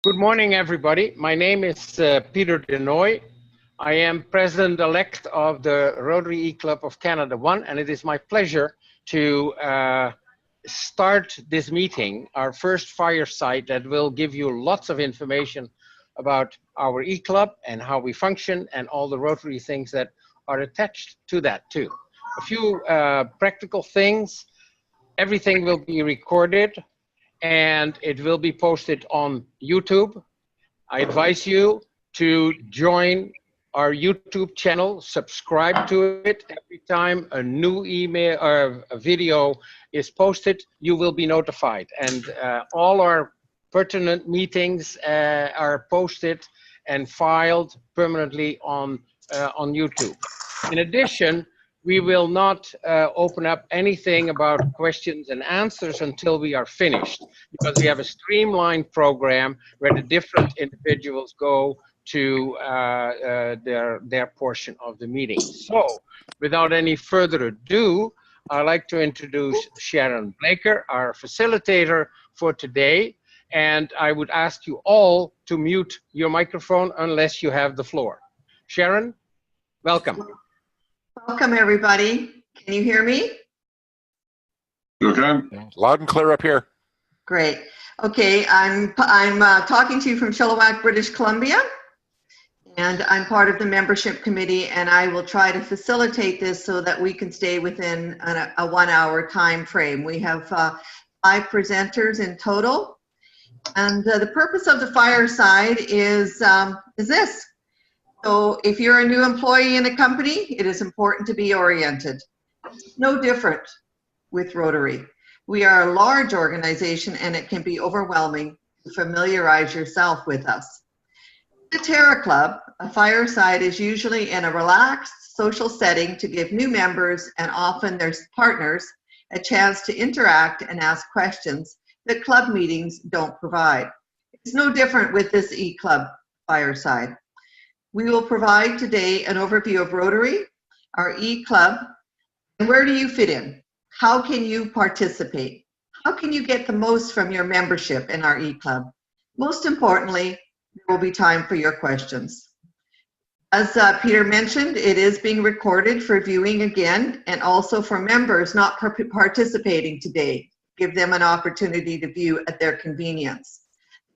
Good morning, everybody. My name is Peter Denoy. I am President-elect of the Rotary E-Club of Canada One, and it is my pleasure to start this meeting, our first fireside that will give you lots of information about our E-Club and how we function and all the Rotary things that are attached to that too. A few practical things. Everything will be recorded and it will be posted on YouTube. I advise you to join our YouTube channel, subscribe to it. Every time a new email or a video is posted, you will be notified. And all our pertinent meetings are posted and filed permanently on YouTube. In addition, we will not open up anything about questions and answers until we are finished, because we have a streamlined program where the different individuals go to their portion of the meeting. So, without any further ado, I'd like to introduce Sharon Blaker, our facilitator for today, and I would ask you all to mute your microphone unless you have the floor. Sharon, welcome. Welcome, everybody. Can you hear me? Okay. Loud and clear up here. Great. Okay, I'm talking to you from Chilliwack, British Columbia, and I'm part of the membership committee, and I will try to facilitate this so that we can stay within a 1 hour time frame. We have 5 presenters in total, and the purpose of the fireside is this. So if you're a new employee in a company, it is important to be oriented. It's no different with Rotary. We are a large organization and it can be overwhelming to familiarize yourself with us. The Terra Club, a fireside, is usually in a relaxed social setting to give new members and often their partners a chance to interact and ask questions that club meetings don't provide. It's no different with this E-Club fireside. We will provide today an overview of Rotary, our E-Club, and where do you fit in? How can you participate? How can you get the most from your membership in our E-Club? Most importantly, there will be time for your questions. As Peter mentioned, it is being recorded for viewing again, and also for members not participating today. Give them an opportunity to view at their convenience.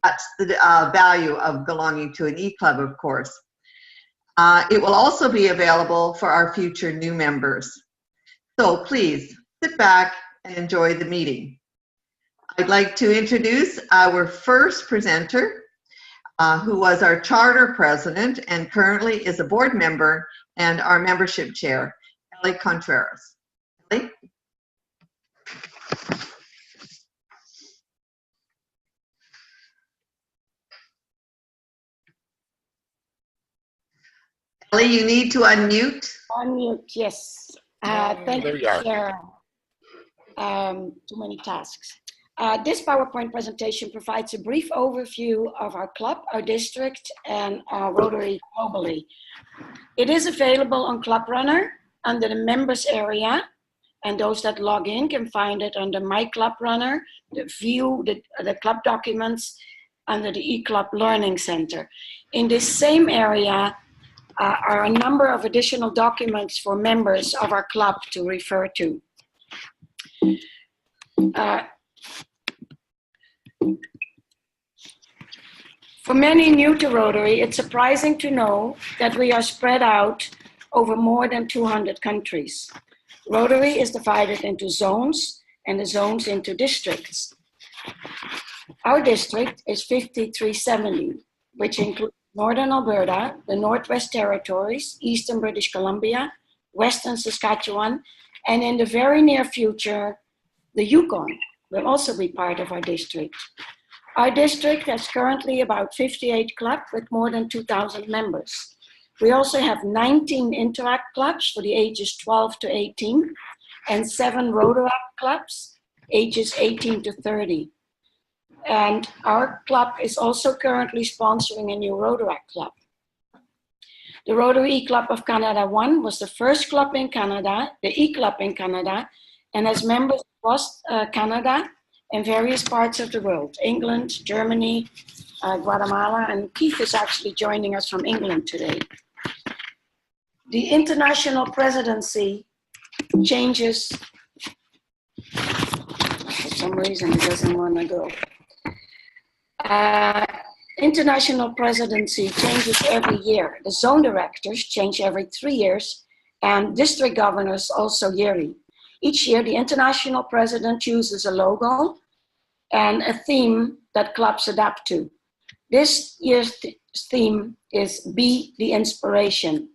That's the value of belonging to an E-Club, of course. It will also be available for our future new members. So please sit back and enjoy the meeting. I'd like to introduce our first presenter, who was our charter president and currently is a board member and our membership chair, Ellie Contreras. Ellie? Ellie, you need to unmute. Unmute, yes. Thank you, Sharon. Too many tasks. This PowerPoint presentation provides a brief overview of our club, our district, and our Rotary globally. It is available on Club Runner under the members area, and those that log in can find it under My Club Runner, view the club documents under the E-Club Learning Center. In this same area, are a number of additional documents for members of our club to refer to. For many new to Rotary, it's surprising to know that we are spread out over more than 200 countries. Rotary is divided into zones and the zones into districts. Our district is 5370, which includes Northern Alberta, the Northwest Territories, Eastern British Columbia, Western Saskatchewan, and in the very near future, the Yukon will also be part of our district. Our district has currently about 58 clubs with more than 2,000 members. We also have 19 Interact clubs for the ages 12 to 18 and 7 Rotaract clubs, ages 18 to 30. And our club is also currently sponsoring a new Rotaract club. The Rotary E-Club of Canada One was the first club in Canada, the E-Club in Canada, and has members across Canada in various parts of the world, England, Germany, Guatemala, and Keith is actually joining us from England today. The international presidency changes, for some reason it doesn't want to go. International presidency changes every year. The zone directors change every 3 years, and district governors also yearly. Each year, the international president chooses a logo and a theme that clubs adapt to. This year's theme is Be the Inspiration.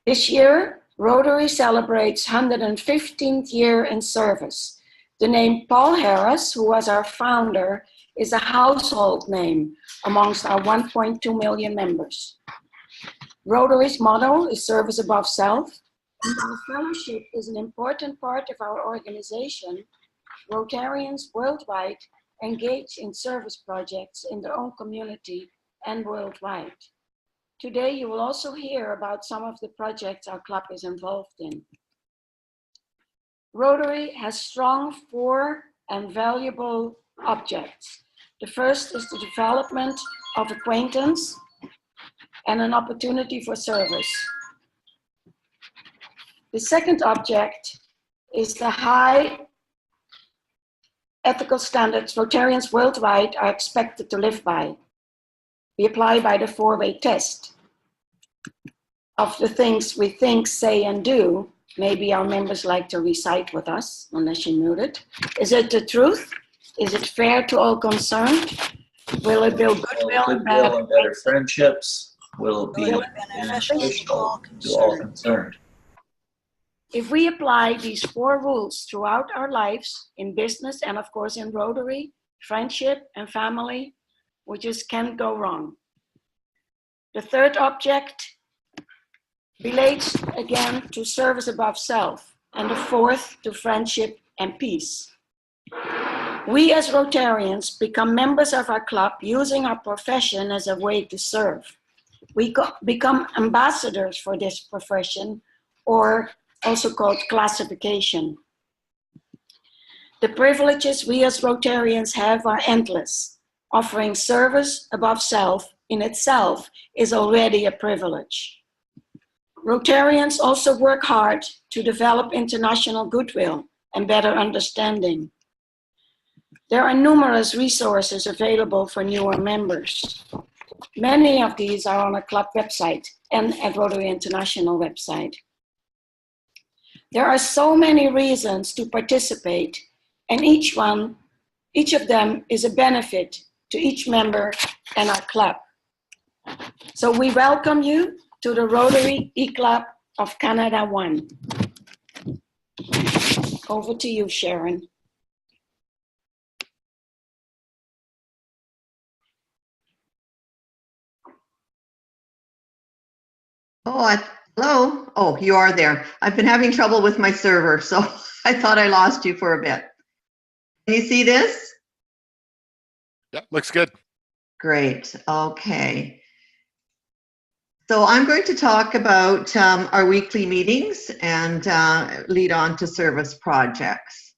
This year, Rotary celebrates 115th year in service. The name Paul Harris, who was our founder, is a household name amongst our 1.2 million members. Rotary's motto is service above self, and our fellowship is an important part of our organization. Rotarians worldwide engage in service projects in their own community and worldwide. Today, you will also hear about some of the projects our club is involved in. Rotary has strong 4 and valuable objects. The first is the development of acquaintance and an opportunity for service. The second object is the high ethical standards Rotarians worldwide are expected to live by. We apply by the 4-way test of the things we think, say, and do. Maybe our members like to recite with us, unless you mute it. Is it the truth? Is it fair to all concerned? Will it build goodwill and better friendships? Will it be beneficial to all concerned? If we apply these 4 rules throughout our lives, in business and of course in Rotary, friendship and family, we just can't go wrong. The third object relates again to service above self, and the fourth to friendship and peace. We as Rotarians become members of our club using our profession as a way to serve. We become ambassadors for this profession, or also called classification. The privileges we as Rotarians have are endless. Offering service above self in itself is already a privilege. Rotarians also work hard to develop international goodwill and better understanding. There are numerous resources available for newer members. Many of these are on our club website and at Rotary International website. There are so many reasons to participate, and each of them is a benefit to each member and our club. So we welcome you to the Rotary E-Club of Canada One. Over to you, Sharon. Hello. Oh, you are there. I've been having trouble with my server, so I thought I lost you for a bit. Can you see this? Yeah, looks good. Great. Okay. So I'm going to talk about our weekly meetings and lead on to service projects.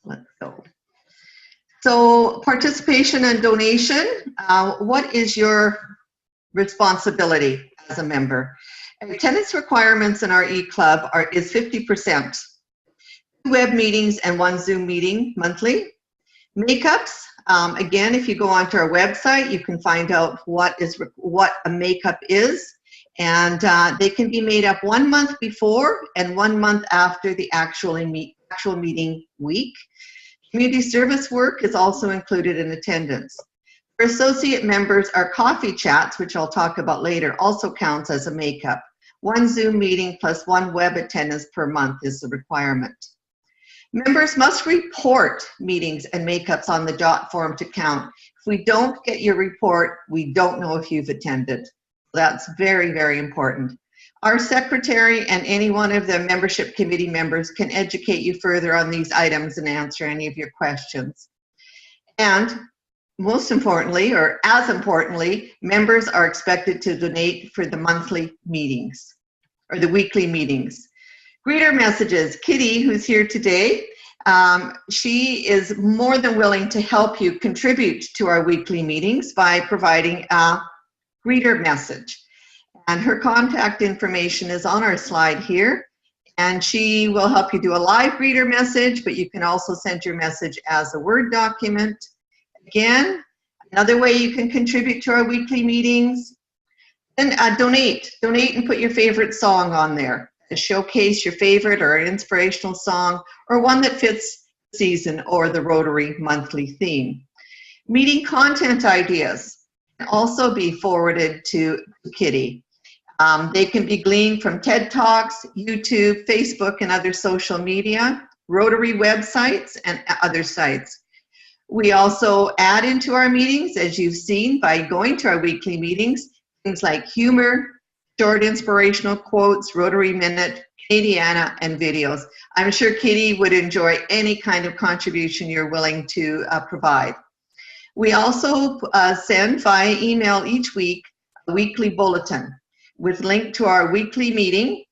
Let's go. So participation and donation, what is your responsibility as a member? Attendance requirements in our E-Club is 50%. 2 web meetings and 1 Zoom meeting monthly. Makeups, again, if you go onto our website, you can find out what a makeup is, and they can be made up 1 month before and 1 month after the actual meeting week. Community service work is also included in attendance. For associate members, our coffee chats, which I'll talk about later, also counts as a makeup. 1 Zoom meeting plus 1 web attendance per month is the requirement. Members must report meetings and makeups on the dot form to count. If we don't get your report, we don't know if you've attended. That's very, very important. Our secretary and any one of the membership committee members can educate you further on these items and answer any of your questions. And most importantly, or as importantly, members are expected to donate for the monthly meetings or the weekly meetings. Greeter messages. Kitty, who's here today, she is more than willing to help you contribute to our weekly meetings by providing a greeter message. And her contact information is on our slide here. And she will help you do a live greeter message, but you can also send your message as a Word document. Again, another way you can contribute to our weekly meetings. Then donate and put your favorite song on there. Showcase your favorite or inspirational song or one that fits the season or the Rotary monthly theme. Meeting content ideas can also be forwarded to Kitty. They can be gleaned from TED Talks, YouTube, Facebook, and other social media, Rotary websites, and other sites. We also add into our meetings, as you've seen, by going to our weekly meetings, things like humor, short inspirational quotes, Rotary Minute, Canadiana, and videos. I'm sure Katie would enjoy any kind of contribution you're willing to provide. We also send via email each week a weekly bulletin with link to our weekly meeting,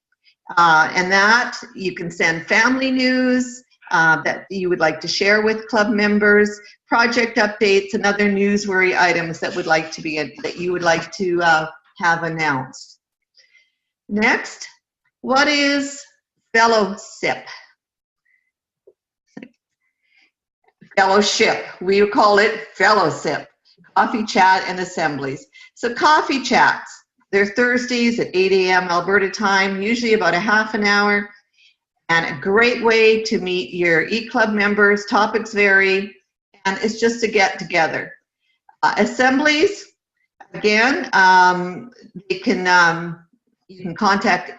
and that you can send family news that you would like to share with club members, project updates, and other newsworthy items that you would like to have announced. Next, what is fellowship? Fellowship. We call it fellowship. Coffee chat and assemblies. So coffee chats. They're Thursdays at 8 a.m. Alberta time, usually about a half an hour, and a great way to meet your E-Club members. Topics vary, and it's just to get together. Assemblies, again, you can contact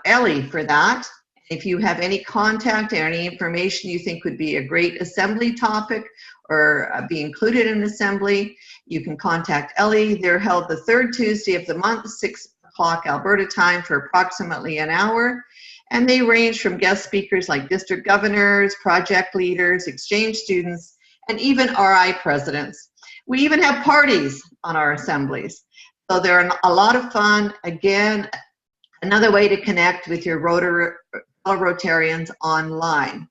Ellie for that. If you have any contact or any information you think would be a great assembly topic or be included in an assembly, you can contact Ellie. They're held the third Tuesday of the month, 6 o'clock Alberta time, for approximately an hour. And they range from guest speakers like district governors, project leaders, exchange students, and even RI presidents. We even have parties on our assemblies. So they're a lot of fun. Again, another way to connect with your Rotarians online.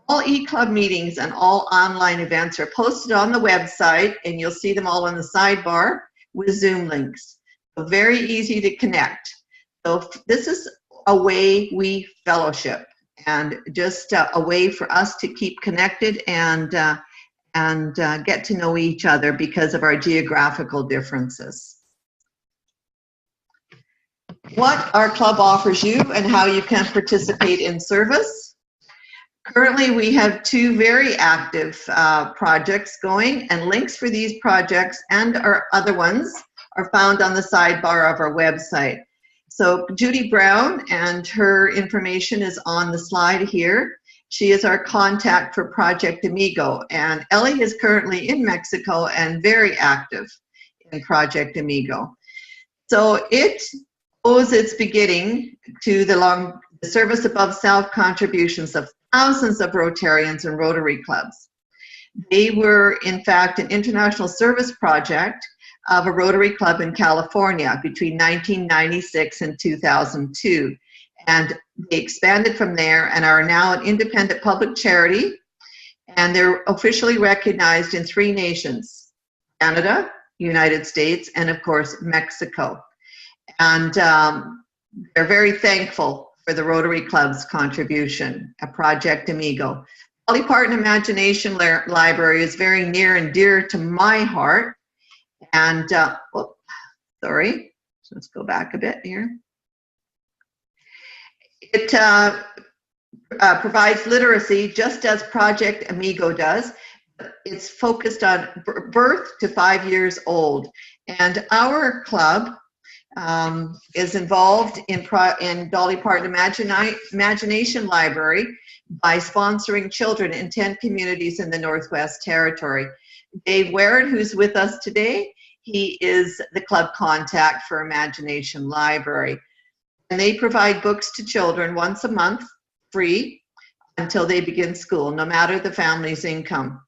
All E-Club meetings and all online events are posted on the website, and you'll see them all on the sidebar with Zoom links. So very easy to connect. So this is a way we fellowship, and just a way for us to keep connected and get to know each other because of our geographical differences. What our club offers you and how you can participate in service. Currently, we have 2 very active projects going, and links for these projects and our other ones are found on the sidebar of our website. So Judy Brown, and her information is on the slide here. She is our contact for Project Amigo, and Ellie is currently in Mexico and very active in Project Amigo. So it owes its beginning to the service above self contributions of thousands of Rotarians and Rotary clubs. They were, in fact, an international service project of a Rotary club in California between 1996 and 2002. And they expanded from there and are now an independent public charity. And they're officially recognized in 3 nations: Canada, United States, and of course, Mexico. And they're very thankful for the Rotary Club's contribution, a Project Amigo. Dolly Parton Imagination Library is very near and dear to my heart. And, sorry, let's go back a bit here. It provides literacy just as Project Amigo does. It's focused on birth to 5 years old. And our club is involved in Dolly Parton Imagination Library by sponsoring children in 10 communities in the Northwest Territory. Dave Warren, who's with us today, he is the club contact for Imagination Library. And they provide books to children once a month, free, until they begin school, no matter the family's income.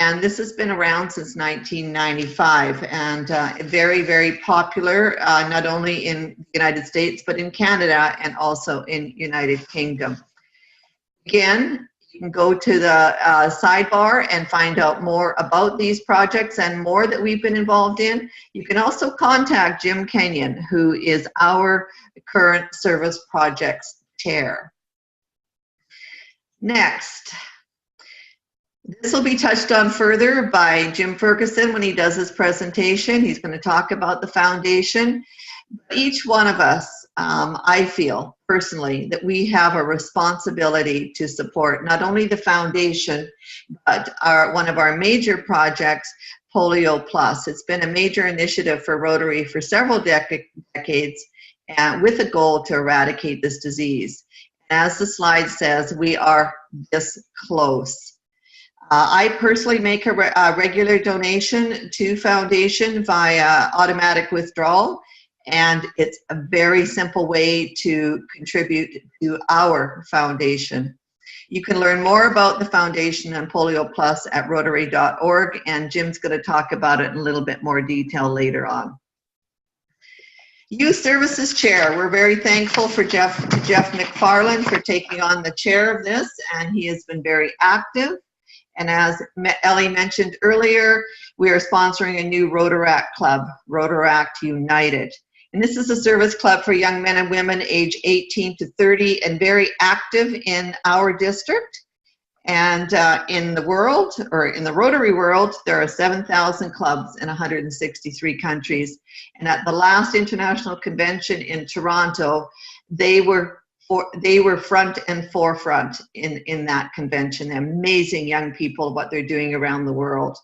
And this has been around since 1995 and very, very popular, not only in the United States, but in Canada and also in United Kingdom. Again, you can go to the sidebar and find out more about these projects and more that we've been involved in. You can also contact Jim Kenyon, who is our current service projects chair. Next, this will be touched on further by Jim Ferguson when he does his presentation. He's going to talk about the foundation. Each one of us, I feel personally, that we have a responsibility to support not only the foundation, but one of our major projects, Polio Plus. It's been a major initiative for Rotary for several decades, with a goal to eradicate this disease. As the slide says, we are this close. I personally make a regular donation to Foundation via automatic withdrawal, and it's a very simple way to contribute to our foundation. You can learn more about the foundation and Polio Plus at rotary.org, and Jim's going to talk about it in a little bit more detail later on. Youth Services Chair, we're very thankful for Jeff McFarland for taking on the chair of this, and he has been very active. And as Ellie mentioned earlier, we are sponsoring a new Rotaract Club, Rotaract United. And this is a service club for young men and women age 18 to 30 and very active in our district. And in the world, or in the Rotary world, there are 7,000 clubs in 163 countries. And at the last international convention in Toronto, they were front and forefront in that convention. Amazing young people, what they're doing around the world.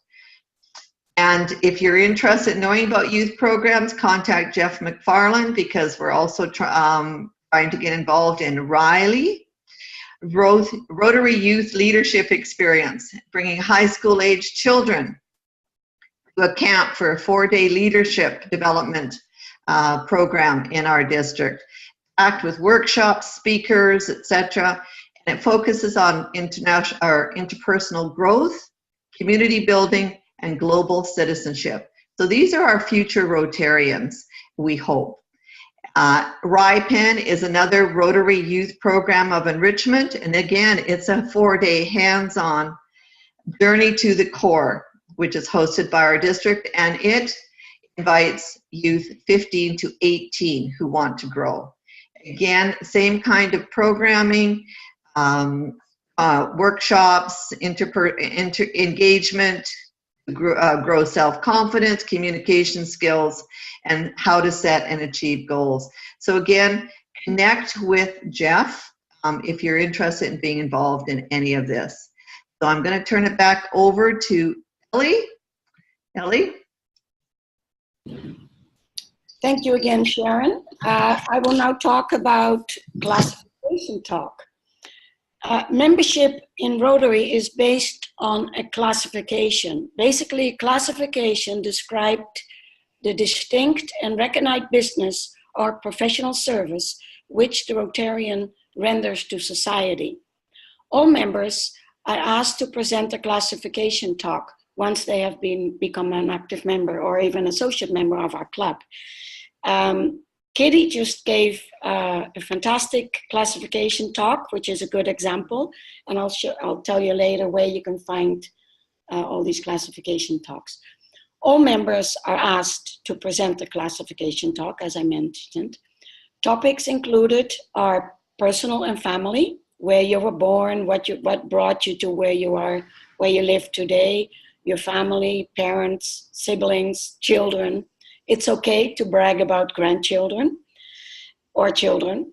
And if you're interested in knowing about youth programs, contact Jeff McFarland, because we're also trying to get involved in Riley, Rotary Youth Leadership Experience, bringing high school age children to a camp for a 4-day leadership development program in our district. Act with workshops, speakers, etc. And it focuses on interpersonal growth, community building, and global citizenship. So these are our future Rotarians, we hope. RIPEN is another Rotary Youth Program of Enrichment, and again, it's a 4-day hands-on journey to the core, which is hosted by our district, and it invites youth 15 to 18 who want to grow. Again, same kind of programming, workshops, engagement, grow self-confidence, communication skills, and how to set and achieve goals. So again, connect with Jeff if you're interested in being involved in any of this. So I'm going to turn it back over to Ellie. Ellie? Thank you again, Sharon. I will now talk about classification talk. Membership in Rotary is based on a classification. Basically, classification described the distinct and recognized business or professional service which the Rotarian renders to society. All members are asked to present a classification talk once they have become an active member or even associate member of our club. Katie just gave a fantastic classification talk, which is a good example, and I'll tell you later where you can find all these classification talks. All members are asked to present the classification talk, as I mentioned. Topics included are personal and family, where you were born, what brought you to where you are, where you live today, your family, parents, siblings, children. It's okay to brag about grandchildren or children.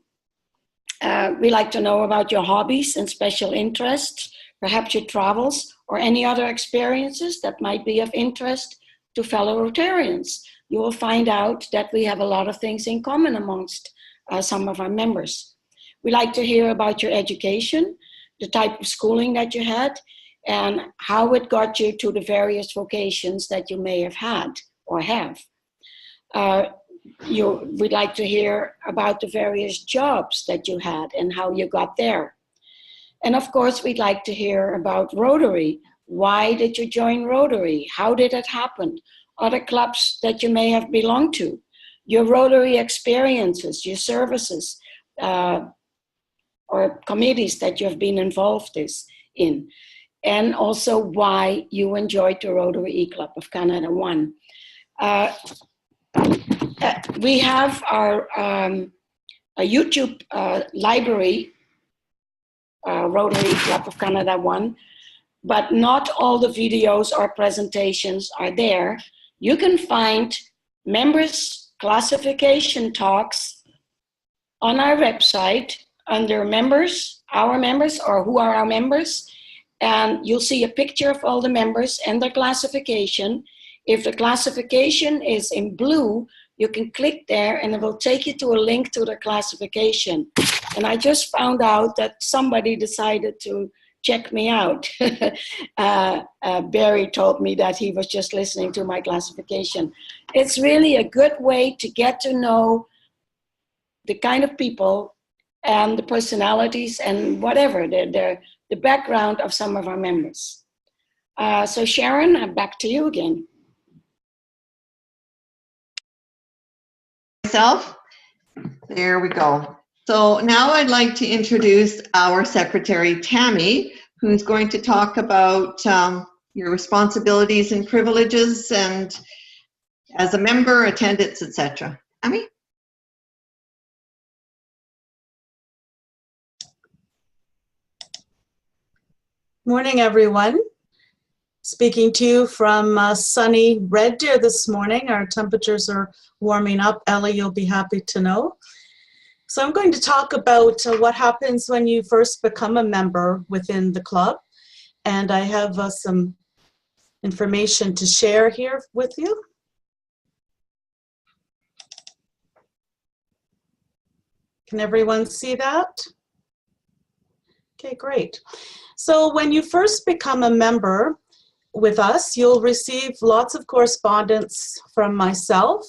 We like to know about your hobbies and special interests, perhaps your travels or any other experiences that might be of interest to fellow Rotarians. You will find out that we have a lot of things in common amongst some of our members. We like to hear about your education, the type of schooling that you had, and how it got you to the various vocations that you may have had or have. We'd like to hear about the various jobs that you had and how you got there. And of course, we'd like to hear about Rotary. Why did you join Rotary? How did it happen? Other clubs that you may have belonged to, your Rotary experiences, your services, or committees that you have been involved in, and also why you enjoyed the Rotary E-Club of Canada One. We have our a YouTube library, Rotary E-Club of Canada One, but not all the videos or presentations are there. You can find members' classification talks on our website under members, our members, or who are our members, and you'll see a picture of all the members and their classification. If the classification is in blue, you can click there and it will take you to a link to the classification. And I just found out that somebody decided to check me out. Barry told me that he was just listening to my classification. It's really a good way to get to know the kind of people and the personalities and whatever, the background of some of our members. So Sharon, back to you again. Myself, there we go. So now I'd like to introduce our secretary, Tammy, who's going to talk about your responsibilities and privileges and as a member, attendance, etc. Tammy? Morning, everyone. Speaking to you from sunny Red Deer this morning. Our temperatures are warming up. Ellie, you'll be happy to know. So I'm going to talk about what happens when you first become a member within the club. And I have some information to share here with you. Can everyone see that? Okay, great. So when you first become a member with us, you'll receive lots of correspondence from myself.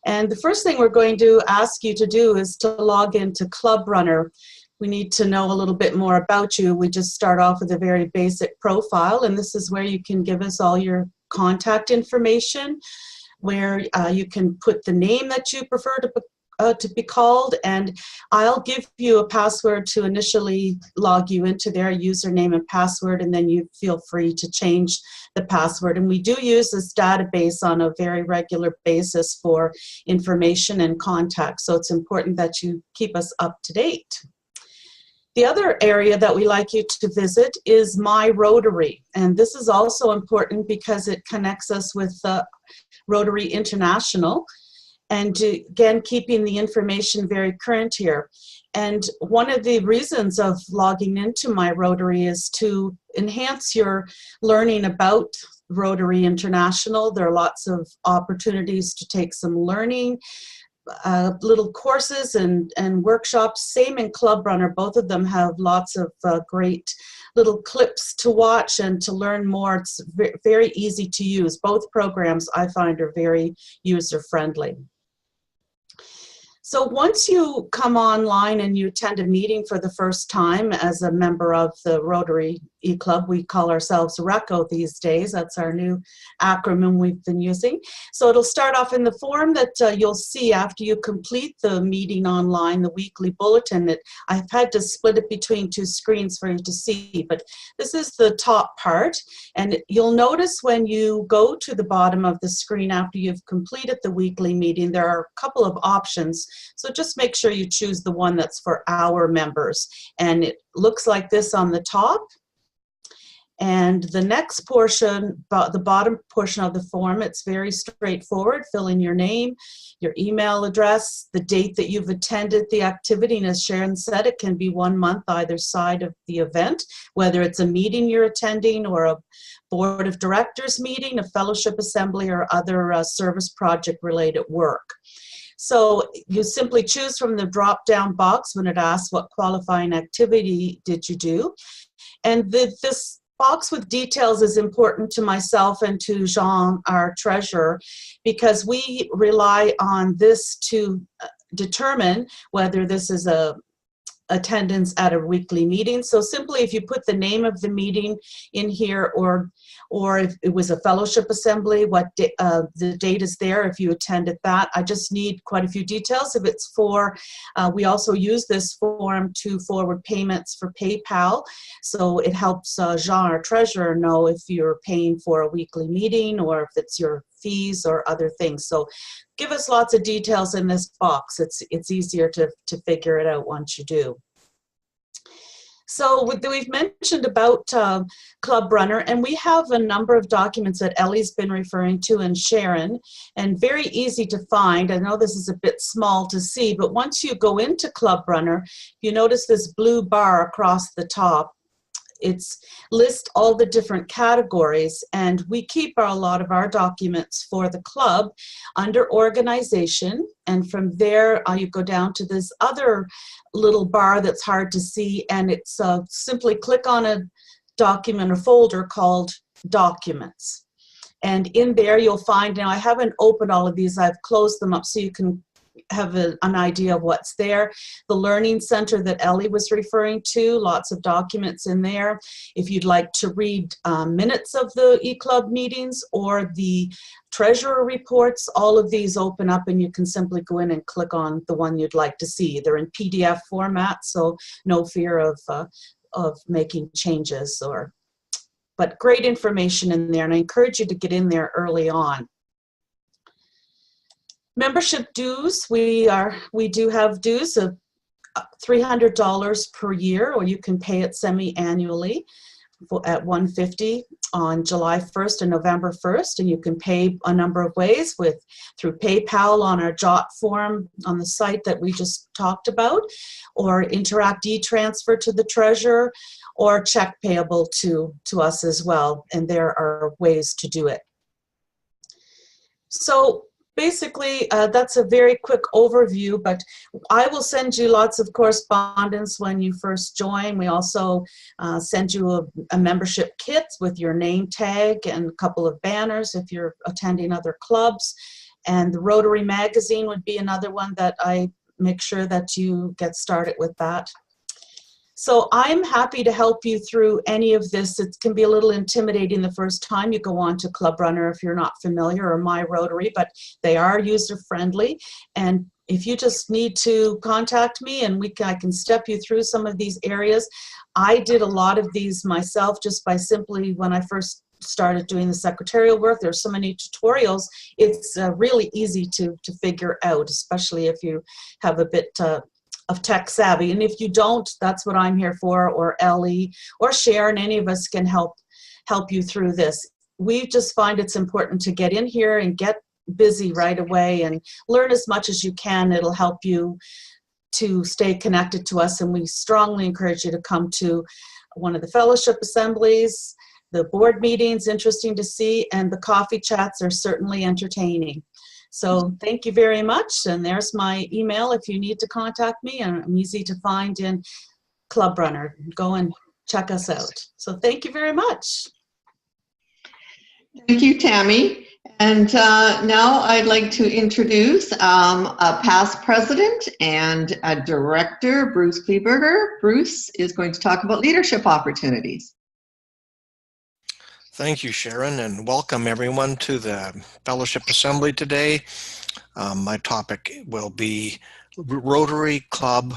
And the first thing we're going to ask you to do is to log into Club Runner. We need to know a little bit more about you. We just start off with a very basic profile, and this is where you can give us all your contact information, where you can put the name that you prefer to be called, and I'll give you a password to initially log you into their username and password, and then you feel free to change the password. And we do use this database on a very regular basis for information and contact, so it's important that you keep us up to date. The other area that we like you to visit is My Rotary, and this is also important because it connects us with Rotary International, and again, keeping the information very current here. And one of the reasons of logging into My Rotary is to enhance your learning about Rotary International. There are lots of opportunities to take some learning, little courses and workshops. Same in Club Runner, both of them have lots of great little clips to watch and to learn more. It's very easy to use. Both programs I find are very user-friendly. So once you come online and you attend a meeting for the first time as a member of the Rotary E-Club, we call ourselves RECCO these days. That's our new acronym we've been using. So it'll start off in the form that you'll see after you complete the meeting online, the weekly bulletin. I've had to split it between two screens for you to see, but this is the top part. And you'll notice when you go to the bottom of the screen after you've completed the weekly meeting, there are a couple of options. So just make sure you choose the one that's for our members. And it looks like this on the top. And the next portion, the bottom portion of the form, it's very straightforward. Fill in your name, your email address, the date that you've attended the activity. And as Sharon said, it can be 1 month either side of the event, whether it's a meeting you're attending or a board of directors meeting, a fellowship assembly, or other service project related work. So you simply choose from the drop-down box when it asks what qualifying activity did you do. And this box with details is important to myself and to Jean, our treasurer, because we rely on this to determine whether this is a attendance at a weekly meeting. So simply if you put the name of the meeting in here, or if it was a fellowship assembly, the date is there if you attended that. I just need quite a few details. If it's for, we also use this form to forward payments for PayPal. So it helps Jean, our treasurer, know if you're paying for a weekly meeting or if it's your fees or other things. So give us lots of details in this box. It's easier to figure it out once you do. So we've mentioned about Club Runner, and we have a number of documents that Ellie's been referring to, and Sharon, and very easy to find. I know this is a bit small to see, but once you go into Club Runner, you notice this blue bar across the top. It's lists all the different categories, and we keep a lot of our documents for the club under organization, and from there you go down to this other little bar that's hard to see, and it's simply click on a document or folder called documents, and in there you'll find, now I haven't opened all of these, I've closed them up so you can have an idea of what's there. The Learning Center that Ellie was referring to, lots of documents in there. If you'd like to read minutes of the E-Club meetings or the treasurer reports, all of these open up and you can simply go in and click on the one you'd like to see. They're in PDF format, so no fear of making changes, but great information in there, and I encourage you to get in there early on. Membership dues, we do have dues of $300 per year, or you can pay it semi-annually at $150 on July 1st and November 1st, and you can pay a number of ways through PayPal on our JOT form on the site that we just talked about, or Interact e-transfer to the treasurer, or check payable to us as well, and there are ways to do it. So basically, that's a very quick overview, but I will send you lots of correspondence when you first join. We also send you a membership kit with your name tag and a couple of banners if you're attending other clubs. And the Rotary magazine would be another one that I make sure that you get started with that. So I'm happy to help you through any of this. It can be a little intimidating the first time you go on to Club Runner if you're not familiar, or My Rotary, but they are user-friendly. And if you just need to contact me and I can step you through some of these areas. I did a lot of these myself just by simply, when I first started doing the secretarial work, there's so many tutorials, it's really easy to figure out, especially if you have a bit of tech savvy. And if you don't, that's what I'm here for, or Ellie or Sharon, any of us can help you through this. We just find it's important to get in here and get busy right away and learn as much as you can. It'll help you to stay connected to us, and we strongly encourage you to come to one of the fellowship assemblies. The board meetings, interesting to see, and the coffee chats are certainly entertaining. So thank you very much, and there's my email if you need to contact me, and I'm easy to find in Club Runner. Go and check us out. So thank you very much. Thank you, Tammy. And now I'd like to introduce a past president and a director, Bruce Kleberger. Bruce is going to talk about leadership opportunities. Thank you, Sharon, and welcome everyone to the Fellowship Assembly today. My topic will be Rotary Club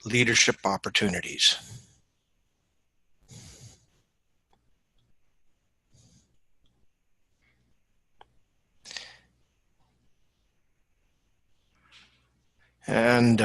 Leadership Opportunities. And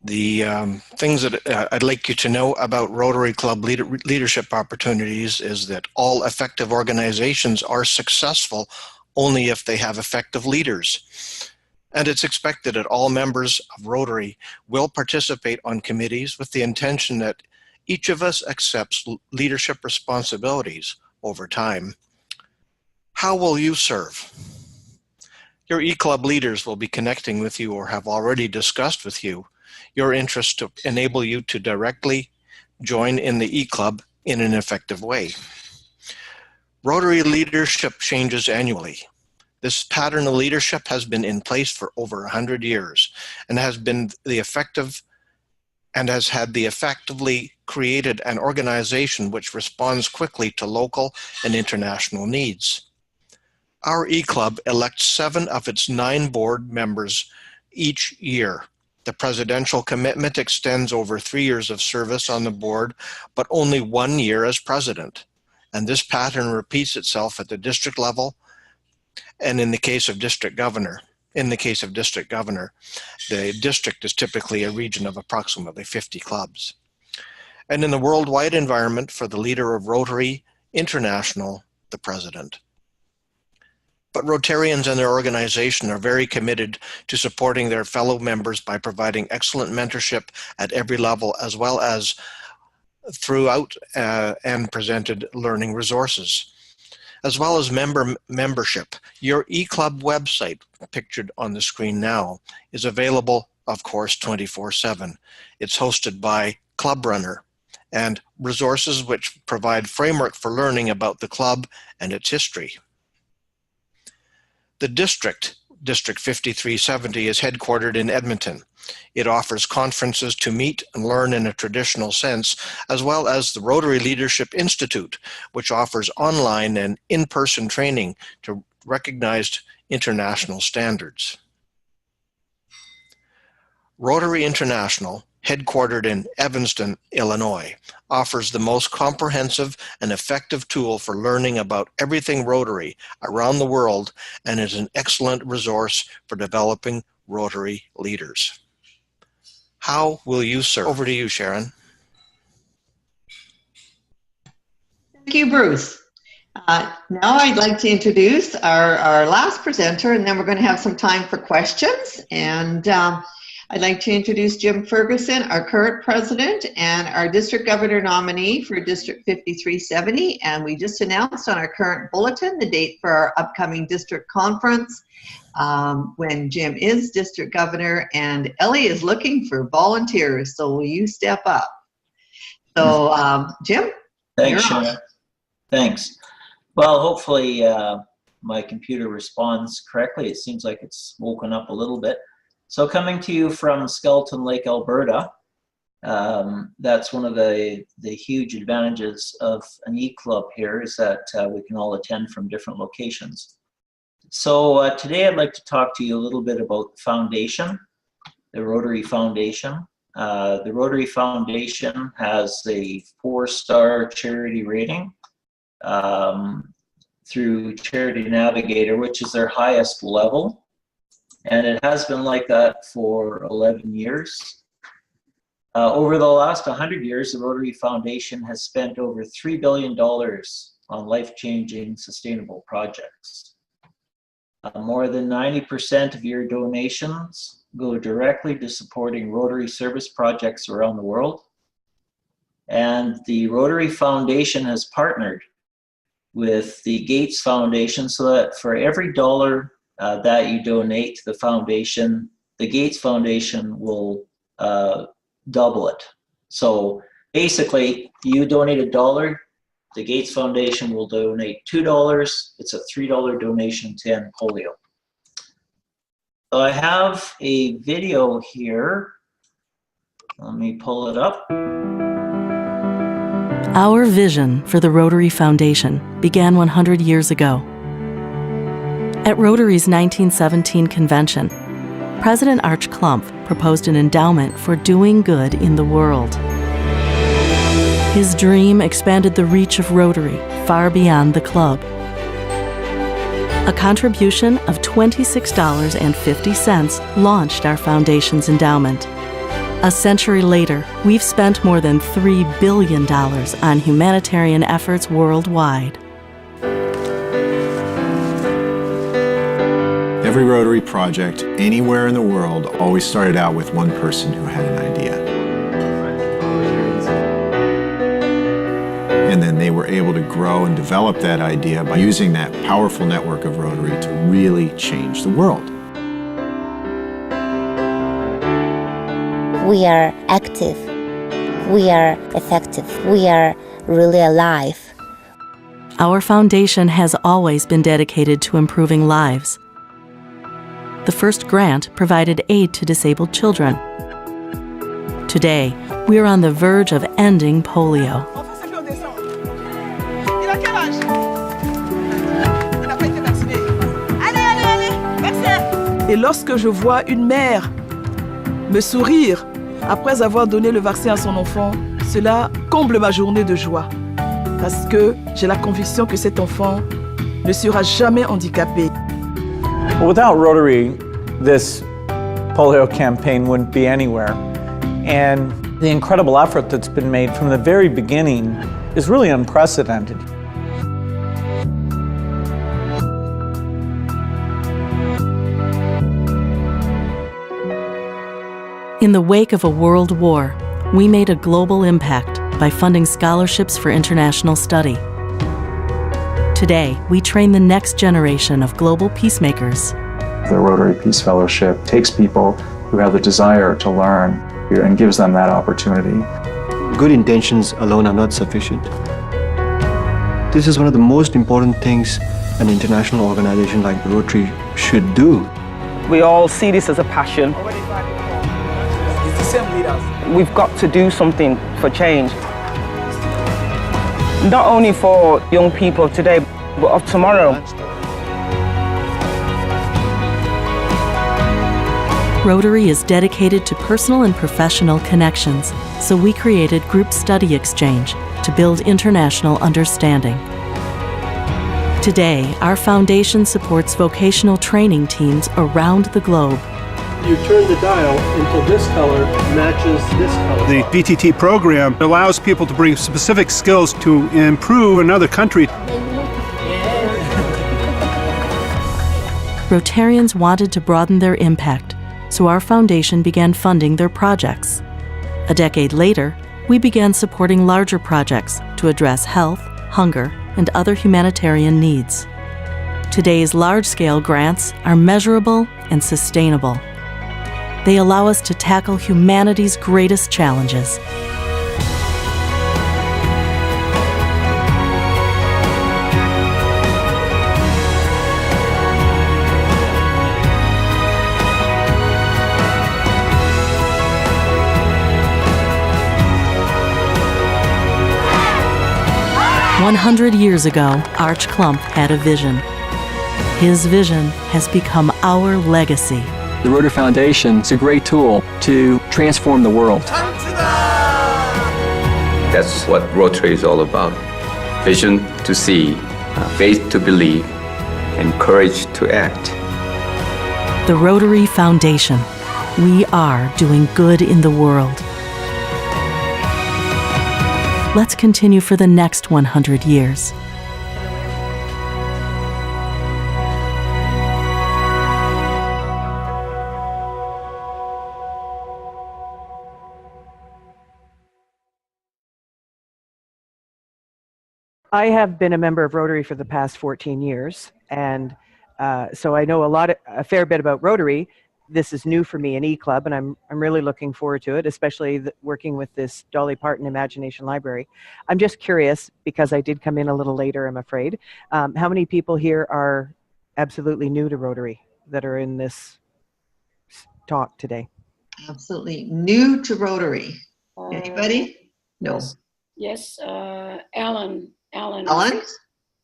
the things that I'd like you to know about Rotary Club leadership opportunities is that all effective organizations are successful only if they have effective leaders. And it's expected that all members of Rotary will participate on committees with the intention that each of us accepts leadership responsibilities over time. How will you serve? Your E-Club leaders will be connecting with you or have already discussed with you your interest to enable you to directly join in the E-Club in an effective way. Rotary leadership changes annually. This pattern of leadership has been in place for over 100 years and has been the effective and has had effectively created an organization which responds quickly to local and international needs. Our E-Club elects 7 of its 9 board members each year. The presidential commitment extends over 3 years of service on the board, but only 1 year as president. And this pattern repeats itself at the district level and in the case of district governor. In the case of district governor, the district is typically a region of approximately 50 clubs. And in the worldwide environment, for the leader of Rotary International, the president. But Rotarians and their organization are very committed to supporting their fellow members by providing excellent mentorship at every level, as well as throughout and presented learning resources, as well as membership. Your E-Club website, pictured on the screen now, is available, of course, 24/7. It's hosted by Club Runner and resources which provide framework for learning about the club and its history. The District 5370 is headquartered in Edmonton. It offers conferences to meet and learn in a traditional sense, as well as the Rotary Leadership Institute, which offers online and in-person training to recognized international standards. Rotary International, headquartered in Evanston, Illinois, offers the most comprehensive and effective tool for learning about everything Rotary around the world and is an excellent resource for developing Rotary leaders. How will you serve? Over to you, Sharon. Thank you, Bruce. Now I'd like to introduce our last presenter, and then we're going to have some time for questions. And I'd like to introduce Jim Ferguson, our current president and our district governor nominee for District 5370. And we just announced on our current bulletin the date for our upcoming district conference when Jim is district governor, and Ellie is looking for volunteers. So will you step up? So Jim? Thanks, Sharon. Thanks. Well, hopefully my computer responds correctly. It seems like it's woken up a little bit. So coming to you from Skeleton Lake, Alberta, that's one of the huge advantages of an E-Club here is that we can all attend from different locations. So today I'd like to talk to you a little bit about the foundation, the Rotary Foundation. The Rotary Foundation has a 4-star charity rating through Charity Navigator, which is their highest level. And it has been like that for 11 years. Over the last 100 years, the Rotary Foundation has spent over $3 billion on life-changing sustainable projects. More than 90% of your donations go directly to supporting Rotary service projects around the world. And the Rotary Foundation has partnered with the Gates Foundation so that for every dollar that you donate to the foundation, the Gates Foundation will double it. So basically, you donate $1, the Gates Foundation will donate $2. It's a $3 donation to end polio. So I have a video here. Let me pull it up. Our vision for the Rotary Foundation began 100 years ago. At Rotary's 1917 convention, President Arch Klumpf proposed an endowment for doing good in the world. His dream expanded the reach of Rotary far beyond the club. A contribution of $26.50 launched our foundation's endowment. A century later, we've spent more than $3 billion on humanitarian efforts worldwide. Every Rotary project anywhere in the world always started out with one person who had an idea. And then they were able to grow and develop that idea by using that powerful network of Rotary to really change the world. We are active. We are effective. We are really alive. Our foundation has always been dedicated to improving lives. The first grant provided aid to disabled children. Today, we are on the verge of ending polio. Et lorsque je vois une mère me sourire après avoir donné le vaccin à son enfant, cela comble ma journée de joie. Parce que j'ai la conviction que cet enfant ne sera jamais handicapé. Without Rotary, this polio campaign wouldn't be anywhere. And the incredible effort that's been made from the very beginning is really unprecedented. In the wake of a world war, we made a global impact by funding scholarships for international study. Today, we train the next generation of global peacemakers. The Rotary Peace Fellowship takes people who have the desire to learn and gives them that opportunity. Good intentions alone are not sufficient. This is one of the most important things an international organization like Rotary should do. We all see this as a passion. We've got to do something for change. Not only for young people today, but of tomorrow. Rotary is dedicated to personal and professional connections, so we created Group Study Exchange to build international understanding. Today, our foundation supports vocational training teams around the globe. You turn the dial until this color matches this color. The VTT program allows people to bring specific skills to improve another country. Rotarians wanted to broaden their impact, so our foundation began funding their projects. A decade later, we began supporting larger projects to address health, hunger, and other humanitarian needs. Today's large-scale grants are measurable and sustainable. They allow us to tackle humanity's greatest challenges. "100 years ago, Arch Klump had a vision. His vision has become our legacy. The Rotary Foundation is a great tool to transform the world. That's what Rotary is all about. Vision to see, faith to believe, and courage to act. The Rotary Foundation. We are doing good in the world. Let's continue for the next 100 years. I have been a member of Rotary for the past 14 years, and so I know a fair bit about Rotary. This is new for me, an E-Club, and I'm really looking forward to it, especially working with this Dolly Parton Imagination Library. I'm just curious, because I did come in a little later, I'm afraid, how many people here are absolutely new to Rotary that are in this talk today? Absolutely new to Rotary. Anybody? No. Yes, Alan. Alan?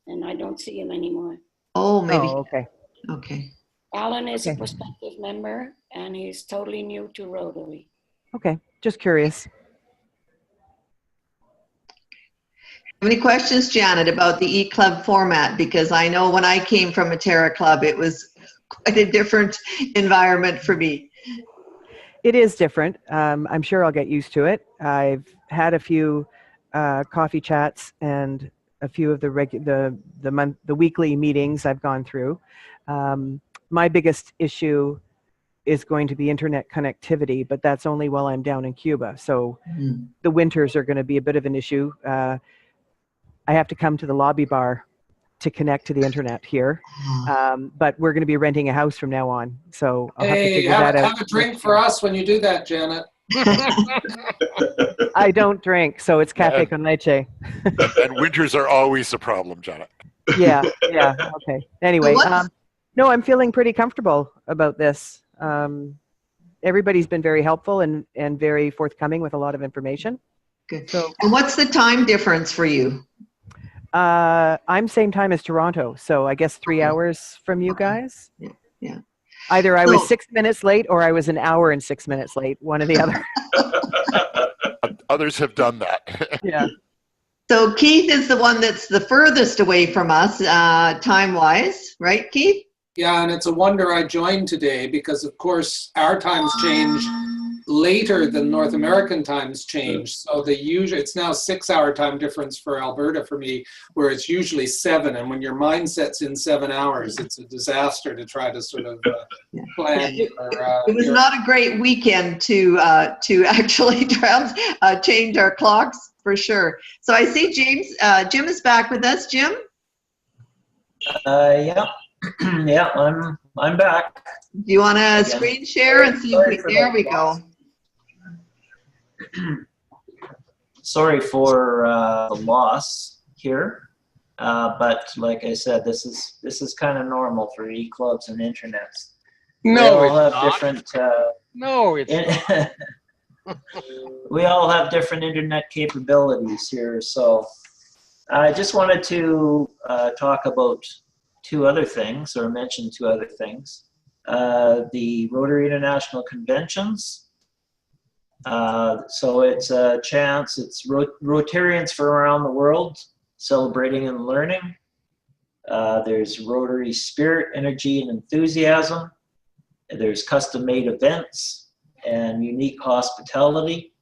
And I don't see him anymore. Oh, maybe. Oh, okay. Okay. Alan is a prospective member, and he's totally new to Rotary. Okay, just curious. Any questions, Janet, about the E-Club format? Because I know when I came from a Terra Club, it was quite a different environment for me. It is different. I'm sure I'll get used to it. I've had a few coffee chats and a few of the weekly meetings I've gone through. My biggest issue is going to be internet connectivity, but that's only while I'm down in Cuba. So the winters are going to be a bit of an issue. I have to come to the lobby bar to connect to the internet here. But we're going to be renting a house from now on. So I'll have to figure that out. Have a drink for us when you do that, Janet. I don't drink, so it's cafe con leche. And winters are always a problem, Janet. Yeah, okay. Anyway, no, I'm feeling pretty comfortable about this. everybody's been very helpful and very forthcoming with a lot of information. Good. So, and what's the time difference for you? I'm same time as Toronto, so I guess 3 hours from you guys. Yeah. Either I was 6 minutes late or I was an hour and 6 minutes late, one or the other. Others have done that. Yeah. So Keith is the one that's the furthest away from us, time-wise, right, Keith? Yeah, and it's a wonder I joined today because, of course, our times change later than North American times change. So it's now 6 hour time difference for Alberta for me, where it's usually 7. And when your mind sets in 7 hours, it's a disaster to try to sort of plan. It was not a great weekend to actually change our clocks for sure. So I see Jim is back with us. Jim? Yeah. Yeah, I'm back. Do you want to screen share and see if there we go. Sorry for the loss here, but like I said, this is kind of normal for e-clubs and internets. No, we all it's have not. different. No, it's not. We all have different internet capabilities here, so I just wanted to talk about two other things, or mention two other things. The Rotary International Conventions. So it's a chance, it's Rotarians from around the world celebrating and learning. There's Rotary Spirit, Energy, and Enthusiasm. There's custom-made events and unique hospitality.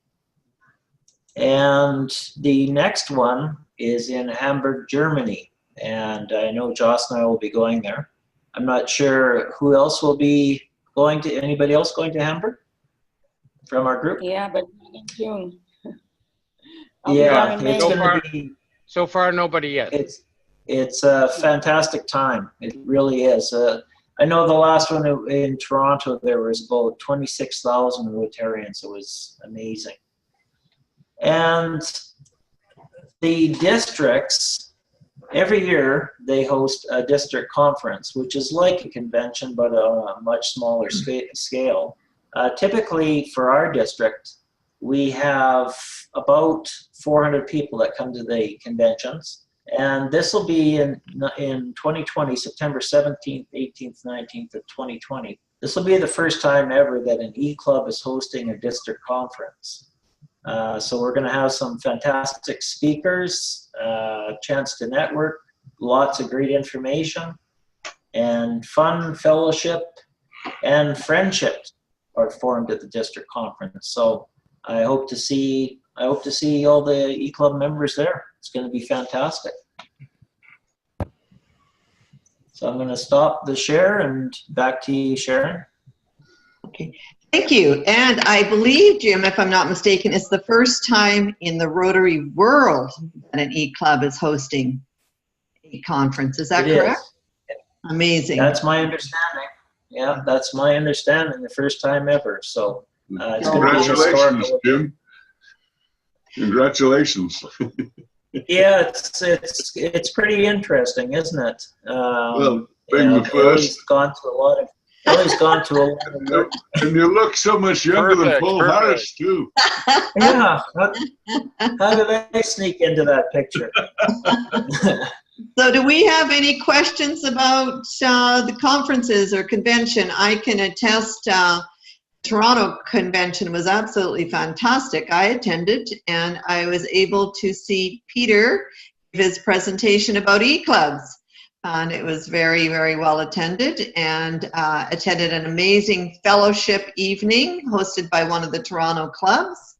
And the next one is in Hamburg, Germany. And I know Joss and I will be going there. I'm not sure who else will be going to, anybody else going to Hamburg from our group? Yeah, but not in June. Yeah, it's going to be. So far, nobody yet. It's a fantastic time. It really is. I know the last one in Toronto, there was about 26,000 Rotarians. It was amazing. And the districts, every year they host a district conference, which is like a convention, but on a much smaller scale. Typically for our district, we have about 400 people that come to the conventions. And this will be in 2020, September 17th, 18th, 19th of 2020. This will be the first time ever that an e-club is hosting a district conference. So we're going to have some fantastic speakers, chance to network, lots of great information, and fun fellowship and friendships are formed at the district conference. So I hope to see all the e-club members there. It's going to be fantastic. So I'm going to stop the share and back to you, Sharon. Okay, thank you. And I believe, Jim, if I'm not mistaken, it's the first time in the Rotary world that an e-club is hosting a conference. Is that correct? Amazing. That's my understanding. Yeah, that's my understanding. The first time ever. So it's going to be historical. Jim. Congratulations. Yeah, it's pretty interesting, isn't it? Well, being the first. Always gone to a lot of and you look so much younger than Paul Harris too. Yeah. How did I sneak into that picture? So do we have any questions about the conferences or convention? I can attest Toronto convention was absolutely fantastic. I attended and I was able to see Peter give his presentation about e-clubs. And it was very, very well attended, and attended an amazing fellowship evening hosted by one of the Toronto clubs,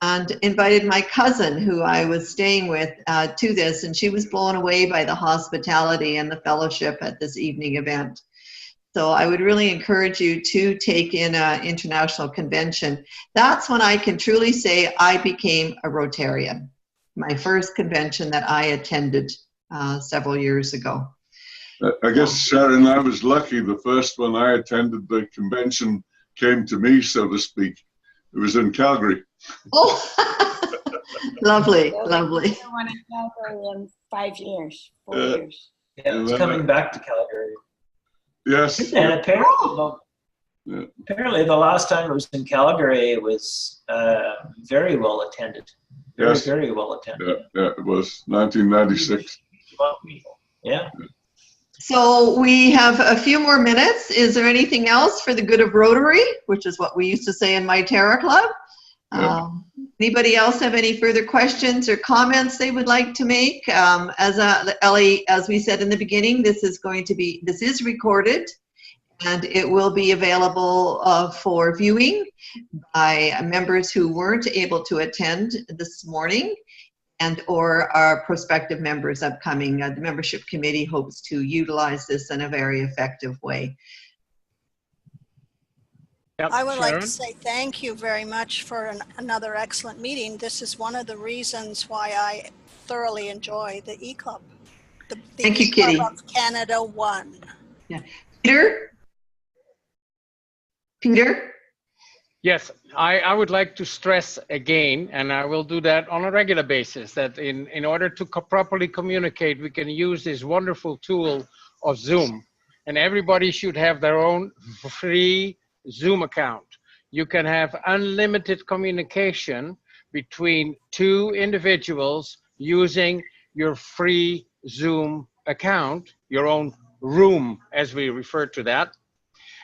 and invited my cousin who I was staying with to this, and she was blown away by the hospitality and the fellowship at this evening event. So I would really encourage you to take in an international convention. That's when I can truly say I became a Rotarian. My first convention that I attended several years ago. I guess, Sharon, I was lucky. The first one I attended, the convention came to me, so to speak. It was in Calgary. Oh, lovely, lovely. I want to Calgary in 5 years, 4 years. Yeah, it's coming back to Calgary. Yes. And apparently Yeah. Apparently, the last time it was in Calgary, it was very well attended. Very well attended. Yeah, it was 1996. Yeah. So we have a few more minutes. Is there anything else for the good of Rotary, which is what we used to say in my Terra Club? Anybody else have any further questions or comments they would like to make? Ellie, as we said in the beginning, this is recorded, and it will be available for viewing by members who weren't able to attend this morning, and or our prospective members upcoming. The membership committee hopes to utilize this in a very effective way. I would like to say thank you very much for another excellent meeting. This is one of the reasons why I thoroughly enjoy the E-Club. Thank you, Kitty. E-Club of Canada One. Yeah. Peter? Peter? Yes, I would like to stress again, and I will do that on a regular basis, that in order to properly communicate, we can use this wonderful tool of Zoom. And everybody should have their own free Zoom account. You can have unlimited communication between two individuals using your free Zoom account, your own room, as we refer to that.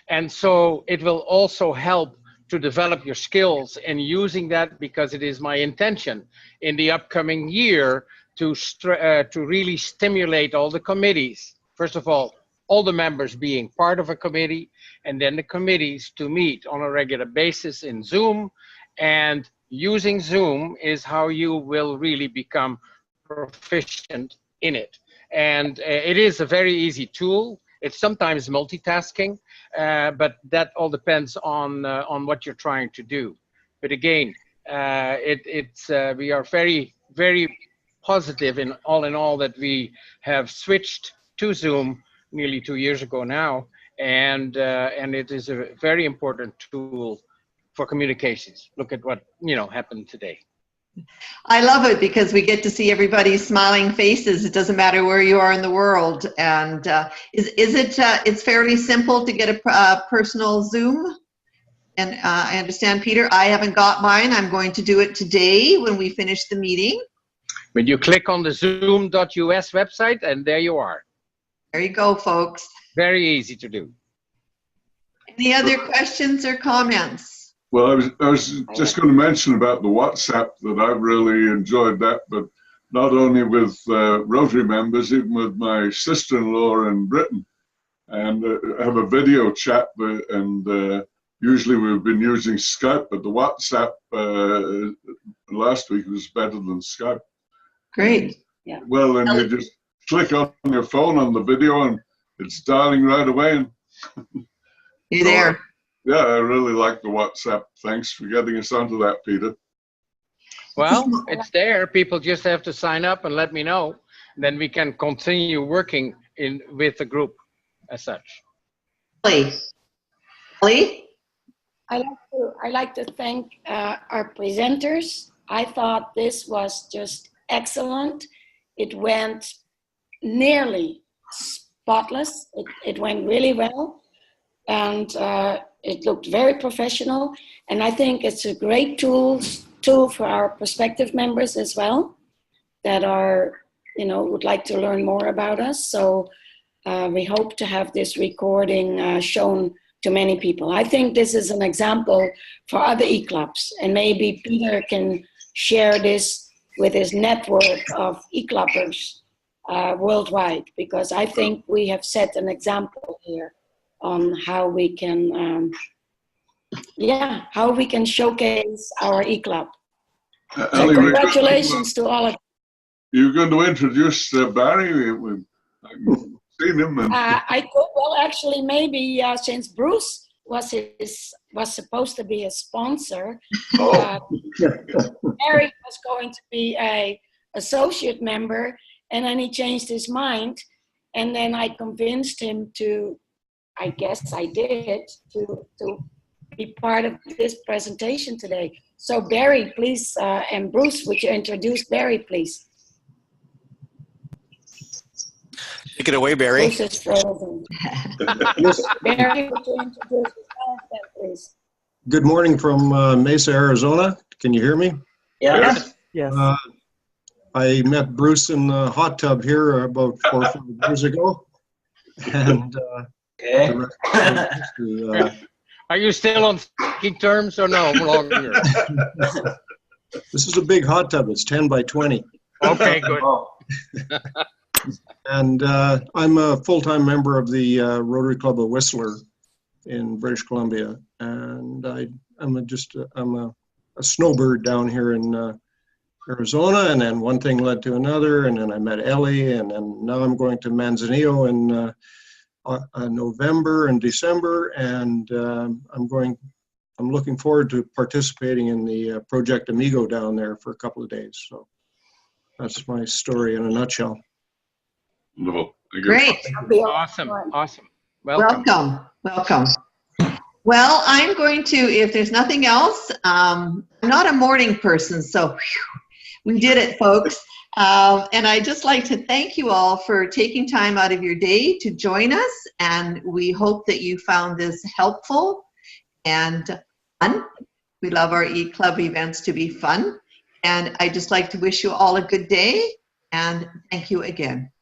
And so it will also help to develop your skills in using that, because it is my intention in the upcoming year to really stimulate all the committees. First of all the members being part of a committee, and then the committees to meet on a regular basis in Zoom. And using Zoom is how you will really become proficient in it. And it is a very easy tool. It's sometimes multitasking, but that all depends on what you're trying to do. But again, we are very, very positive in all that we have switched to Zoom nearly 2 years ago now, and it is a very important tool for communications. Look at what happened today. I love it because we get to see everybody's smiling faces. It doesn't matter where you are in the world. And it's fairly simple to get a personal Zoom? And I understand, Peter, I haven't got mine. I'm going to do it today when we finish the meeting. When you click on the zoom.us website, and there you are. There you go, folks. Very easy to do. Any other questions or comments? Well, I was just going to mention about the WhatsApp, that I've really enjoyed that, but not only with Rotary members, even with my sister-in-law in Britain, and have a video chat, and usually we've been using Skype, but the WhatsApp last week was better than Skype. Great. Yeah. Well, then you just click on your phone on the video and it's dialing right away. You're there. Yeah, I really like the WhatsApp. Thanks for getting us onto that, Peter. Well, it's there. People just have to sign up and let me know. Then we can continue working with the group as such. Ellie? I like to thank our presenters. I thought this was just excellent. It went nearly spotless. It went really well. And it looked very professional. And I think it's a great tool for our prospective members as well that are, would like to learn more about us. So we hope to have this recording shown to many people. I think this is an example for other e-clubs, and maybe Peter can share this with his network of e-clubbers worldwide, because I think we have set an example here on how we can, how we can showcase our e-club. So Ellie, congratulations to all of you. You're going to introduce Barry? I've seen him. And I could, well, actually, maybe since Bruce was supposed to be a sponsor, Barry was going to be a associate member, and then he changed his mind, and then I convinced him to, I guess I did, to be part of this presentation today. So Barry, please, and Bruce, would you introduce Barry, please? Take it away, Barry. Bruce is frozen. Barry, would you introduce yourself? please. Good morning from Mesa, Arizona. Can you hear me? Yeah. Yes. I met Bruce in the hot tub here about 4 or 5 years ago. And Okay. the rest is history. Are you still on speaking terms or no longer? This is a big hot tub. It's 10 by 20. Okay, good. And I'm a full-time member of the Rotary Club of Whistler in British Columbia. And I'm a snowbird down here in Arizona. And then one thing led to another. And then I met Ellie. And then now I'm going to Manzanillo in November and December. And I'm looking forward to participating in the Project Amigo down there for a couple of days. So that's my story in a nutshell. No, Great. Awesome. Awesome. Welcome. Welcome. Well, I'm going to, if there's nothing else, I'm not a morning person, so we did it, folks. And I'd just like to thank you all for taking time out of your day to join us. And we hope that you found this helpful and fun. We love our E-Club events to be fun. And I'd just like to wish you all a good day. And thank you again.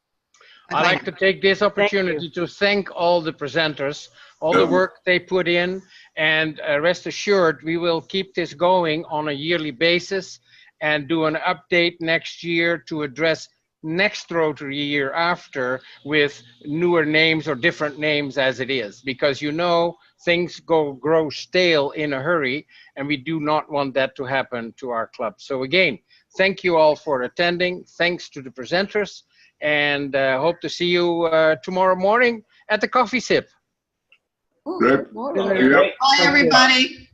I'd like to take this opportunity to thank all the presenters, all the work they put in, and rest assured we will keep this going on a yearly basis and do an update next year to address next Rotary year after with newer names or different names as it is, because you know things grow stale in a hurry, and we do not want that to happen to our club. So again, thank you all for attending. Thanks to the presenters. And hope to see you tomorrow morning at the coffee sip. Great. Bye, everybody.